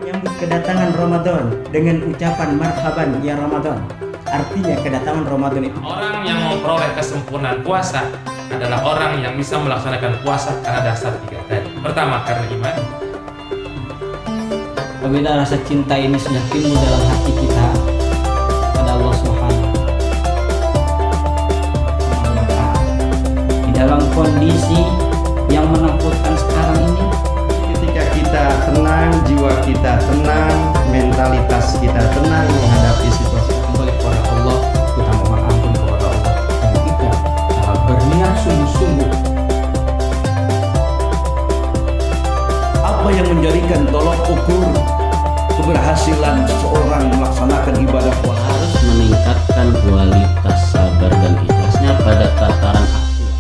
menyambut kedatangan Ramadan dengan ucapan marhaban ya Ramadan. Artinya kedatangan Ramadan itu orang yang memperoleh kesempurnaan puasa adalah orang yang bisa melaksanakan puasa karena dasar tiga tadi. Pertama, karena iman. Apabila rasa cinta ini sudah timbul dalam hati kita pada Allah Subhanahu, maka di dalam kondisi yang menakutkan sekarang ini, ketika kita tenang, jiwa kita tenang, mentalitas kita tenang menghadapi situasi, kembali kepada Allah, kita mohon ampun kepada Allah, dan kita berniat sungguh-sungguh. Apa yang menjadikan tolok ukur keberhasilan seseorang melaksanakan ibadah puasa? Harus meningkatkan kualitas sabar dan ikhlasnya pada tataran aktual.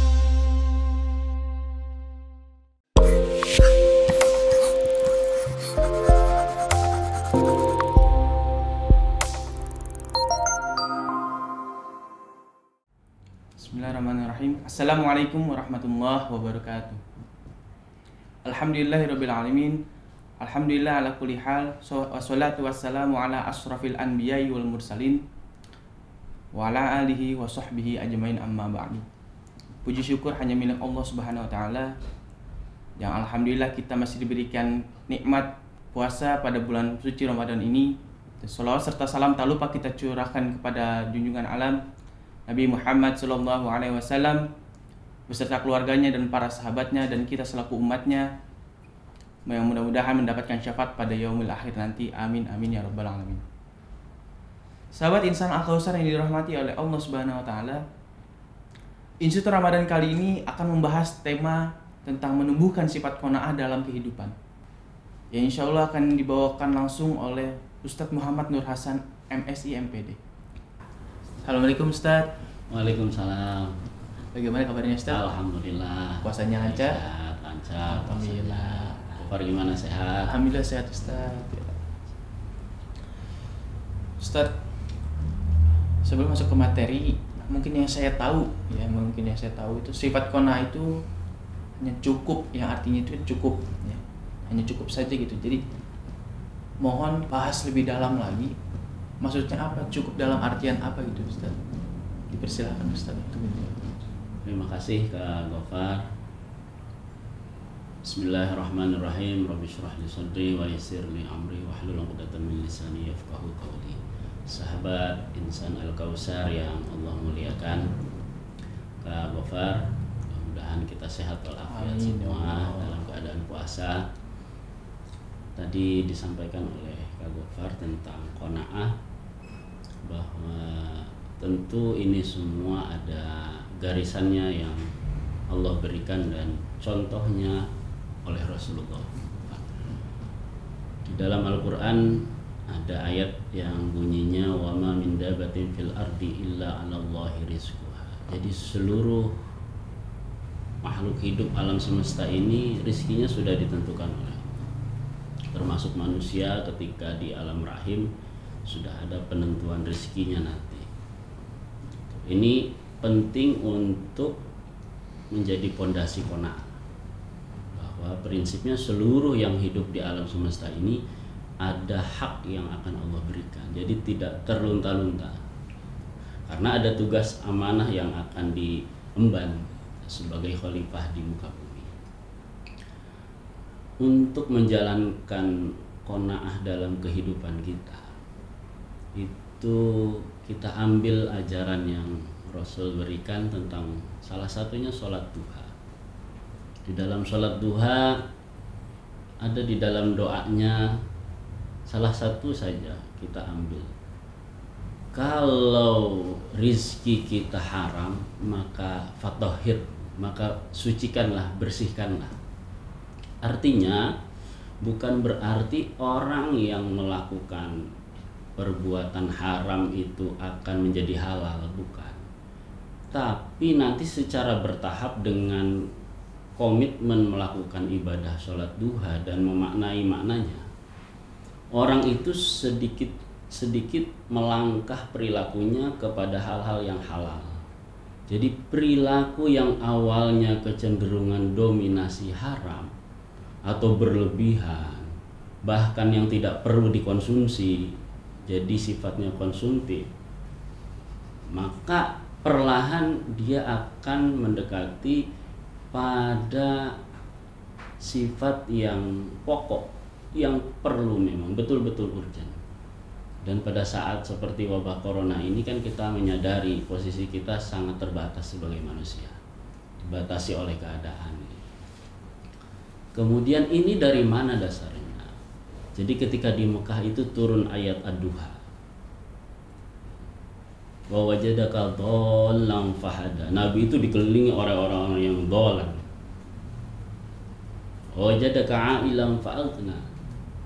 Bismillahirrahmanirrahim. Assalamualaikum warahmatullahi wabarakatuh. Alhamdulillahirabbil alamin. Alhamdulillah ala kulli hal. Wassalatu wassalamu ala asrafil anbiya'i wal mursalin wa ala alihi wa sahbihi ajmain, amma ba'du. Puji syukur hanya milik Allah Subhanahu wa taala yang alhamdulillah kita masih diberikan nikmat puasa pada bulan suci Ramadan ini. Salawat serta salam tak lupa kita curahkan kepada junjungan alam Nabi Muhammad sallallahu alaihi wasallam beserta keluarganya dan para sahabatnya, dan kita selaku umatnya yang mudah-mudahan mendapatkan syafaat pada yaumil akhir nanti. Amin amin ya rabbal alamin. Sahabat Insan Al-Kausar yang dirahmati oleh Allah Subhanahu wa taala, Institut Ramadan kali ini akan membahas tema tentang menumbuhkan sifat qanaah dalam kehidupan, yang insya Allah akan dibawakan langsung oleh Ustadz Muhammad Nur Hasan, MSI MPD. Assalamualaikum Ustadz. Waalaikumsalam. Bagaimana kabarnya Ustadz? Alhamdulillah. Puasanya lancar? Lancar. Alhamdulillah. Kabar gimana, sehat? Alhamdulillah sehat Ustadz. Ustadz, sebelum masuk ke materi, mungkin yang saya tahu itu sifat qanaah itu hanya cukup, yang artinya itu cukup ya. Hanya cukup saja gitu. Jadi mohon bahas lebih dalam lagi. Maksudnya apa? Cukup dalam artian apa gitu Ustaz? Dipersilakan Ustaz. Terima kasih Kak Gofar. Bismillahirrahmanirrahim. Rabbi shrah li sadri wa yassir li amri wahlul 'uqdatam min lisani yafqahu qawli. Sahabat Insan Al-Kausar yang Allah muliakan, Kak Gofar, mudah-mudahan kita sehat walafiat semua dalam keadaan puasa. Tadi disampaikan oleh Kak Gofar tentang qanaah, bahwa tentu ini semua ada garisannya yang Allah berikan dan contohnya oleh Rasulullah. Di dalam Al-Quran ada ayat yang bunyinya wa ma min dabatin fil ardi illa 'alallahi rizquha. Jadi seluruh makhluk hidup alam semesta ini rizkinya sudah ditentukan oleh Allah. Termasuk manusia ketika di alam rahim sudah ada penentuan rezekinya nanti. Ini penting untuk menjadi pondasi qanaah, bahwa prinsipnya seluruh yang hidup di alam semesta ini ada hak yang akan Allah berikan. Jadi tidak terlunta-lunta, karena ada tugas amanah yang akan diemban sebagai khalifah di muka bumi. Untuk menjalankan qanaah dalam kehidupan kita, itu kita ambil ajaran yang Rasul berikan tentang salah satunya sholat duha. Di dalam sholat duha ada di dalam doanya salah satu saja kita ambil. Kalau rizki kita haram, maka fatahhir, maka sucikanlah, bersihkanlah. Artinya bukan berarti orang yang melakukan perbuatan haram itu akan menjadi halal, bukan. Tapi nanti secara bertahap dengan komitmen melakukan ibadah sholat duha dan memaknai maknanya, orang itu sedikit melangkah perilakunya kepada hal-hal yang halal. Jadi perilaku yang awalnya kecenderungan dominasi haram atau berlebihan bahkan yang tidak perlu dikonsumsi jadi sifatnya konsumtif, maka perlahan dia akan mendekati pada sifat yang pokok, yang perlu memang betul-betul urgent. Dan pada saat seperti wabah corona ini kan kita menyadari posisi kita sangat terbatas sebagai manusia, dibatasi oleh keadaan. Kemudian ini dari mana dasarnya? Jadi ketika di Mekah itu turun ayat Ad-Duha, wa wajadaka dhallan fahada. Nabi itu dikelilingi orang-orang yang dhalan. Wa wajadaka a'ilan fa'aghna.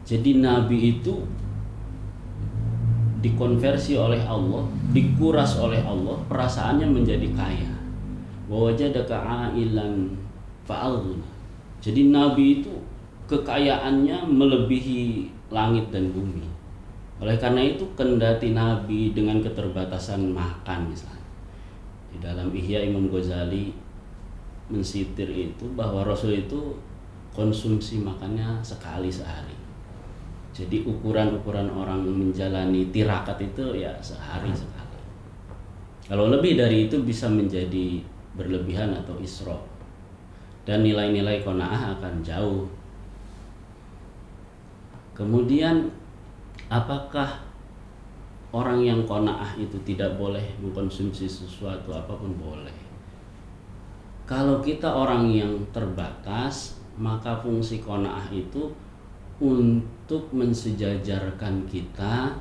Jadi Nabi itu dikonversi oleh Allah, dikuras oleh Allah, perasaannya menjadi kaya. Wa wajadaka a'ilan fa'aghna. Jadi Nabi itu kekayaannya melebihi langit dan bumi. Oleh karena itu kendati Nabi dengan keterbatasan makan misalnya. Di dalam Ihya Imam Ghazali mensitir itu bahwa Rasul itu konsumsi makannya sekali sehari. Jadi ukuran-ukuran orang menjalani tirakat itu ya sehari sekali. Kalau lebih dari itu bisa menjadi berlebihan atau isra. Dan nilai-nilai qanaah akan jauh. Kemudian apakah orang yang qanaah itu tidak boleh mengkonsumsi sesuatu apapun? Boleh. Kalau kita orang yang terbatas, maka fungsi qanaah itu untuk mensejajarkan kita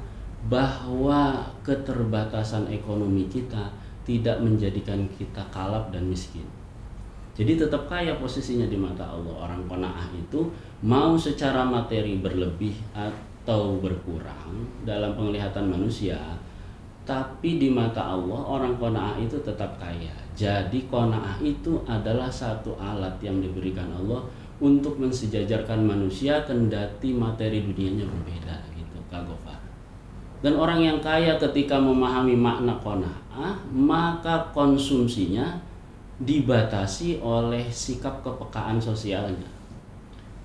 bahwa keterbatasan ekonomi kita tidak menjadikan kita kalap dan miskin. Jadi tetap kaya posisinya di mata Allah. Orang qanaah itu mau secara materi berlebih atau berkurang dalam penglihatan manusia, tapi di mata Allah orang qanaah itu tetap kaya. Jadi qanaah itu adalah satu alat yang diberikan Allah untuk mensejajarkan manusia kendati materi dunianya berbeda gitu, Kak Gofar. Dan orang yang kaya ketika memahami makna qanaah, maka konsumsinya dibatasi oleh sikap kepekaan sosialnya.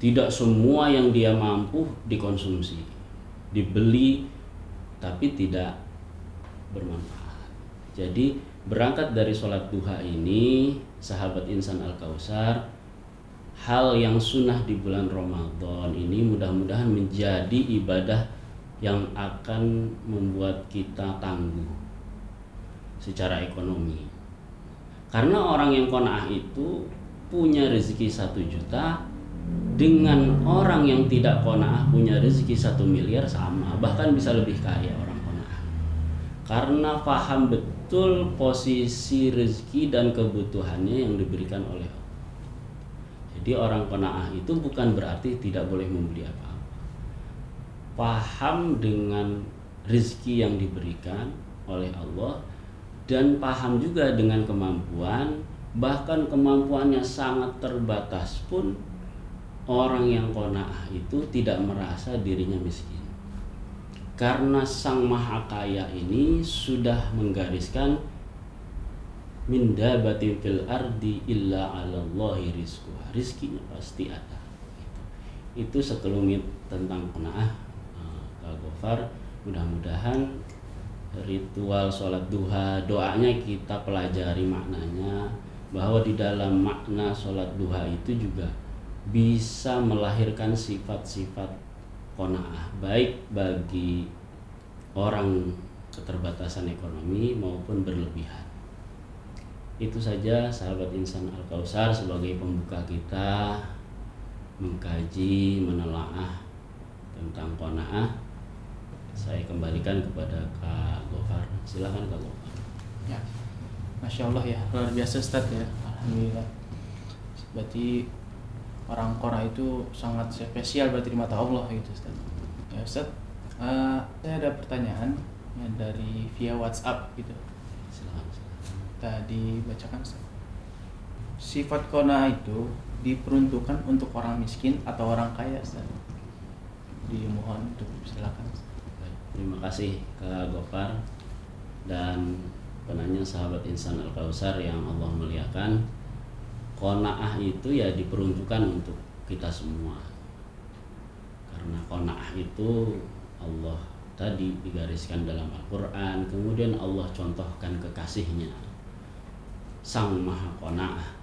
Tidak semua yang dia mampu dikonsumsi, dibeli, tapi tidak bermanfaat. Jadi berangkat dari sholat duha ini, sahabat insan Al-Kautsar, hal yang sunnah di bulan Ramadan ini mudah-mudahan menjadi ibadah yang akan membuat kita tangguh secara ekonomi. Karena orang yang qanaah itu punya rezeki 1 juta dengan orang yang tidak qanaah punya rezeki 1 miliar sama, bahkan bisa lebih kaya orang qanaah. Karena paham betul posisi rezeki dan kebutuhannya yang diberikan oleh Allah. Jadi orang qanaah itu bukan berarti tidak boleh membeli apa-apa. Paham dengan rezeki yang diberikan oleh Allah dan paham juga dengan kemampuan, bahkan kemampuannya sangat terbatas pun orang yang qanaah itu tidak merasa dirinya miskin. Karena Sang Maha Kaya ini sudah menggariskan min dabatin fil ardi illa 'alallahi rizquha. Rizkinya pasti ada. Itu sekelumit tentang qanaah, Kak Gofar. Mudah-mudahan ritual sholat duha, doanya kita pelajari maknanya, bahwa di dalam makna sholat duha itu juga bisa melahirkan sifat-sifat qanaah, baik bagi orang keterbatasan ekonomi maupun berlebihan. Itu saja sahabat insan Al-Kautsar sebagai pembuka kita mengkaji, menelaah tentang qanaah. Saya kembalikan kepada Kak Gofar. Silakan Kak Gofar. Ya, Masya Allah ya, luar biasa Ustaz ya. Alhamdulillah. Berarti orang qanaah itu sangat spesial berarti di mata Allah gitu Ustaz. Ya Ustaz, saya ada pertanyaan ya, dari via WhatsApp gitu. Silakan. Tadi bacakan Ustaz. Sifat qanaah itu diperuntukkan untuk orang miskin atau orang kaya Ustaz? Dimohon untuk silakan. Terima kasih Kak Gofar dan penanya sahabat insan Al-Kautsar yang Allah muliakan. Qanaah itu ya diperuntukkan untuk kita semua. Karena qanaah itu Allah tadi digariskan dalam Al-Quran, kemudian Allah contohkan kekasihnya, Sang Maha Qanaah.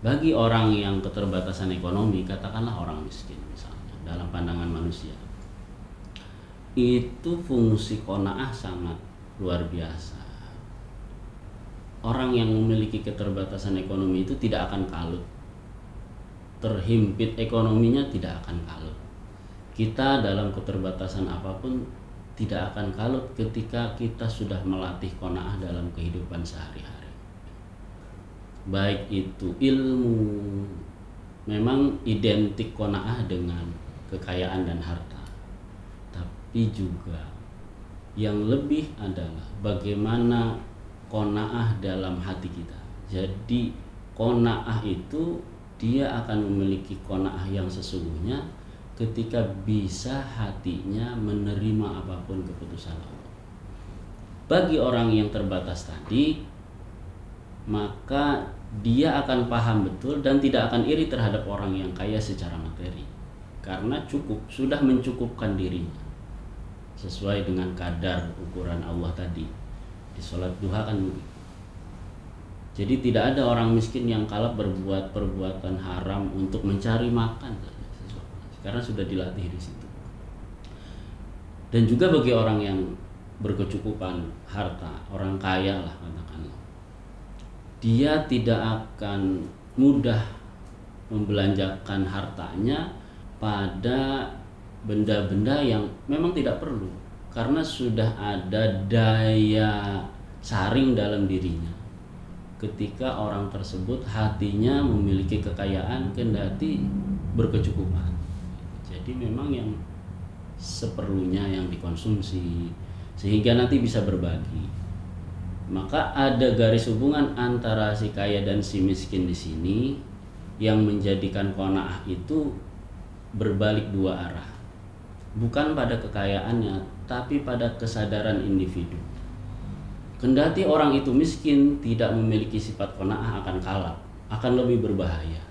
Bagi orang yang keterbatasan ekonomi, katakanlah orang miskin misalnya, dalam pandangan manusia, itu fungsi qanaah sangat luar biasa. Orang yang memiliki keterbatasan ekonomi itu tidak akan kalut, terhimpit ekonominya tidak akan kalut. Kita dalam keterbatasan apapun tidak akan kalut ketika kita sudah melatih qanaah dalam kehidupan sehari-hari. Baik itu ilmu, memang identik qanaah dengan kekayaan dan harta, tapi juga yang lebih adalah bagaimana qanaah dalam hati kita. Jadi qanaah itu dia akan memiliki qanaah yang sesungguhnya ketika bisa hatinya menerima apapun keputusan Allah. Bagi orang yang terbatas tadi, maka dia akan paham betul dan tidak akan iri terhadap orang yang kaya secara materi, karena sudah mencukupkan dirinya sesuai dengan kadar ukuran Allah tadi. Di sholat duha kan begitu. Jadi tidak ada orang miskin yang kalap berbuat perbuatan haram untuk mencari makan, karena sudah dilatih di situ. Dan juga bagi orang yang berkecukupan harta, orang kaya lah katakanlah, dia tidak akan mudah membelanjakan hartanya pada benda-benda yang memang tidak perlu, karena sudah ada daya saring dalam dirinya. Ketika orang tersebut hatinya memiliki kekayaan, kendati berkecukupan, jadi memang yang seperlunya yang dikonsumsi sehingga nanti bisa berbagi. Maka ada garis hubungan antara si kaya dan si miskin di sini yang menjadikan qanaah itu berbalik dua arah. Bukan pada kekayaannya, tapi pada kesadaran individu. Kendati orang itu miskin, tidak memiliki sifat qanaah akan kalah, akan lebih berbahaya,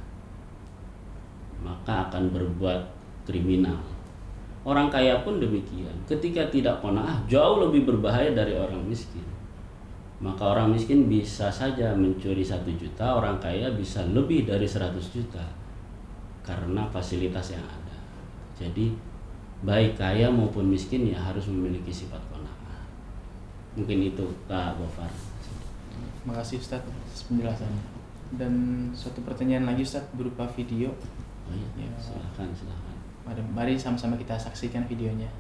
maka akan berbuat kriminal. Orang kaya pun demikian, ketika tidak qanaah jauh lebih berbahaya dari orang miskin. Maka orang miskin bisa saja mencuri 1 juta, orang kaya bisa lebih dari 100 juta karena fasilitas yang ada. Jadi baik kaya maupun miskin ya harus memiliki sifat qanaah. Mungkin itu Kak Gofar. Terima kasih Ustadz atas penjelasannya. Dan suatu pertanyaan lagi Ustadz berupa video. Oh iya, Ya. silahkan. Mari sama-sama kita saksikan videonya.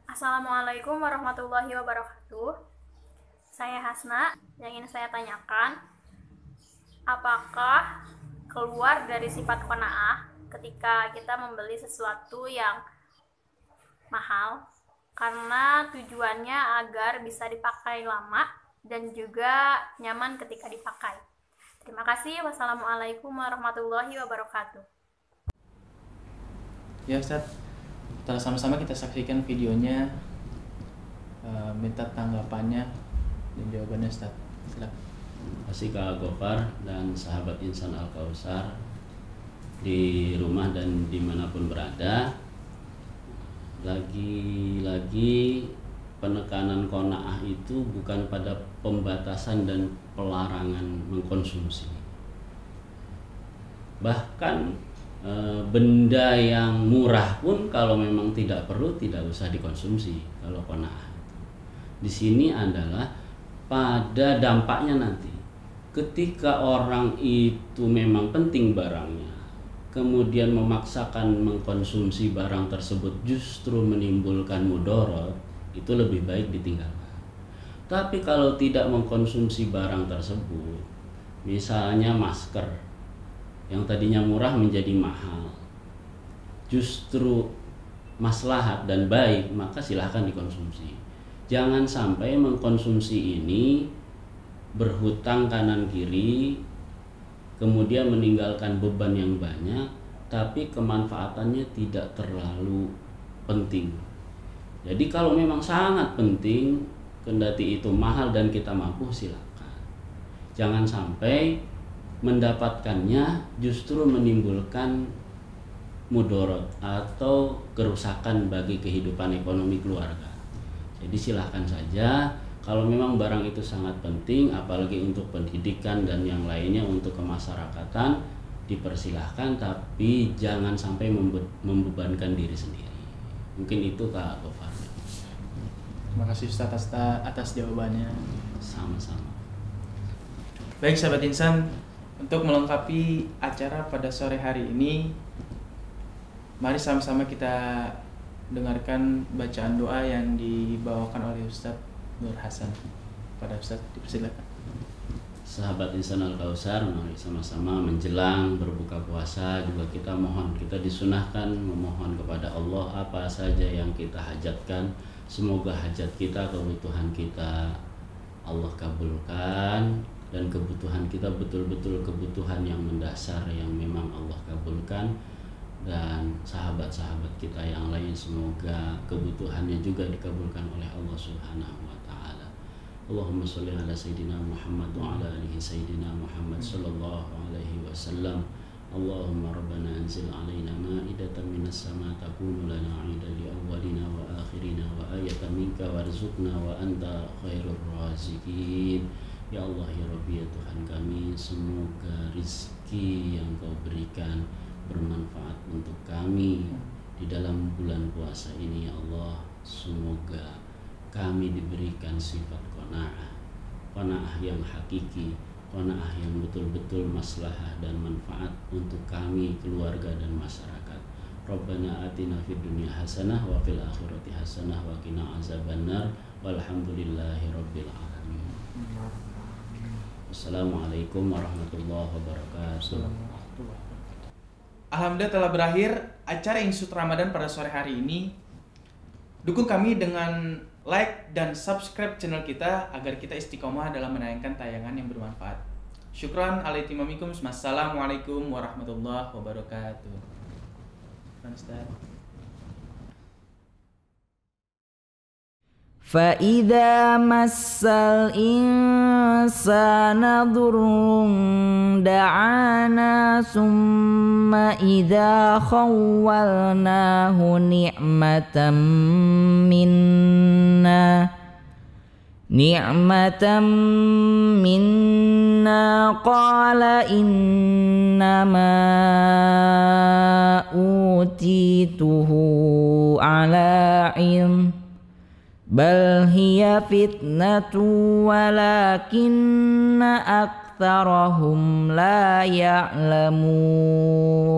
Assalamualaikum warahmatullahi wabarakatuh. Saya Hasna. Yang ingin saya tanyakan, apakah keluar dari sifat qanaah ketika kita membeli sesuatu yang mahal karena tujuannya agar bisa dipakai lama dan juga nyaman ketika dipakai? Terima kasih. Wassalamualaikum warahmatullahi wabarakatuh. Ya Ustadz, kita sama-sama kita saksikan videonya, minta tanggapannya dan jawabannya Ustadz. Silakan. Terima kasih Kak Gofar dan sahabat Insan Al-Kausar di rumah dan dimanapun berada. Lagi-lagi penekanan qanaah itu bukan pada pembatasan dan pelarangan mengkonsumsi. Bahkan benda yang murah pun kalau memang tidak perlu tidak usah dikonsumsi kalau qanaah. Di sini adalah pada dampaknya nanti. Ketika orang itu memang penting barangnya, kemudian memaksakan mengkonsumsi barang tersebut justru menimbulkan mudarat, itu lebih baik ditinggalkan. Tapi kalau tidak mengkonsumsi barang tersebut, misalnya masker yang tadinya murah menjadi mahal, justru maslahat dan baik, maka silahkan dikonsumsi. Jangan sampai mengkonsumsi ini berhutang kanan kiri, kemudian meninggalkan beban yang banyak, tapi kemanfaatannya tidak terlalu penting. Jadi kalau memang sangat penting, kendati itu mahal dan kita mampu, silakan. Jangan sampai mendapatkannya justru menimbulkan mudorot atau kerusakan bagi kehidupan ekonomi keluarga. Jadi silahkan saja, kalau memang barang itu sangat penting, apalagi untuk pendidikan dan yang lainnya untuk kemasyarakatan, dipersilahkan, tapi jangan sampai membebankan diri sendiri. Mungkin itu Kak Gofar. Terima kasih Ustaz atas jawabannya. Sama-sama. Baik sahabat Insan, untuk melengkapi acara pada sore hari ini, mari sama-sama kita dengarkan bacaan doa yang dibawakan oleh Ustaz Nur Hasan. Pada Ustaz, dipersilakan. Sahabat Insan Al-Kausar, mari sama-sama menjelang berbuka puasa juga kita disunahkan memohon kepada Allah apa saja yang kita hajatkan. Semoga hajat kita, kebutuhan kita Allah kabulkan, dan kebutuhan kita betul-betul kebutuhan yang mendasar yang memang Allah kabulkan. Dan sahabat-sahabat kita yang lain semoga kebutuhannya juga dikabulkan oleh Allah Subhanahu wa taala. Allahumma sholli ala sayyidina Muhammad wa ala alihi sayyidina Muhammad sallallahu alaihi wasallam. Allahumma rabbana anzil alaina ma'idatan minas sama takunu lana 'idan li awwalina wa akhirina wa ayatan minka warzuqna wa anta khairur raziqin. Ya Allah ya Rabbi ya Tuhan kami, semoga rizki yang Kau berikan bermanfaat untuk kami di dalam bulan puasa ini ya Allah. Semoga kami diberikan sifat qanaah yang hakiki, qanaah yang betul-betul maslahah dan manfaat untuk kami, keluarga dan masyarakat. Rabbana atina fid dunya hasanah wa fil akhirati hasanah wa qina azabannar walhamdulillahi rabbil alamin. Assalamualaikum warahmatullahi wabarakatuh. Alhamdulillah telah berakhir acara Insut Ramadan pada sore hari ini. Dukung kami dengan like dan subscribe channel kita agar kita istiqomah dalam menayangkan tayangan yang bermanfaat. Syukran alaikumamikum. Wassalamualaikum warahmatullahi wabarakatuh. فَإِذَا مَسَّ الْإِنسَانَ ضُرٌّ دَعَانَا ثُمَّ إِذَا خَوَّلْنَاهُ نِعْمَةً مِنَّا قَالَ إِنَّمَا أُوتِيتُهُ عَلَى عِلْمٍ بل هي فتنة ولكن أكثرهم لا يعلمون